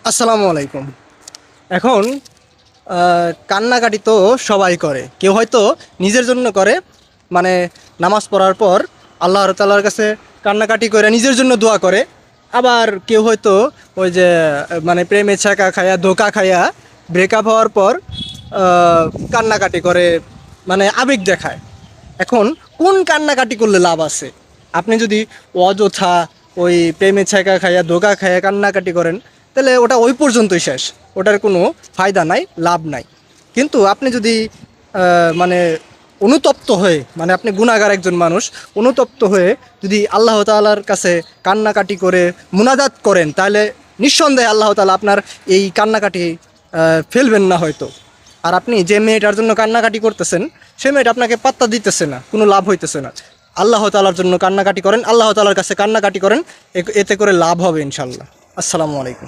আসসালামু আলাইকুম। এখন কান্নাকাটি তো সবাই করে, কেউ হয়তো নিজের জন্য করে, মানে নামাজ পড়ার পর আল্লাহ তাআলার কাছে কান্নাকাটি করে নিজের জন্য দোয়া করে। আবার কেউ হয়তো ওই যে মানে প্রেমে ছ্যাঁকা খায়া ধোকা খায়া ব্রেকআপ হওয়ার পর কান্নাকাটি করে, মানে আবেগ দেখায়। এখন কোন কান্নাকাটি করলে লাভ আছে? আপনি যদি অযথা ওই প্রেমে ছ্যাঁকা খাইয়া ধোকা খাইয়া কান্নাকাটি করেন, তাহলে ওটা ওই পর্যন্তই শেষ, ওটার কোনো ফায়দা নাই, লাভ নাই। কিন্তু আপনি যদি মানে অনুতপ্ত হয়ে, মানে আপনি গুনাহগার একজন মানুষ, অনুতপ্ত হয়ে যদি আল্লাহ তাআলার কাছে কান্নাকাটি করে মুনাজাত করেন, তাহলে নিঃসন্দেহে আল্লাহ তাআলা আপনার এই কান্নাকাটি ফেলবেন না হয়তো। আর আপনি যে মেয়েটার জন্য কান্নাকাটি করতেছেন, সে মেয়েটা আপনাকে পাত্তা দিতেছে না, কোনো লাভ হইতেছে না। আল্লাহ তাআলার জন্য কান্নাকাটি করেন, আল্লাহ তাআলার কাছে কান্নাকাটি করেন, এতে করে লাভ হবে ইনশাল্লাহ। আসসালামু আলাইকুম।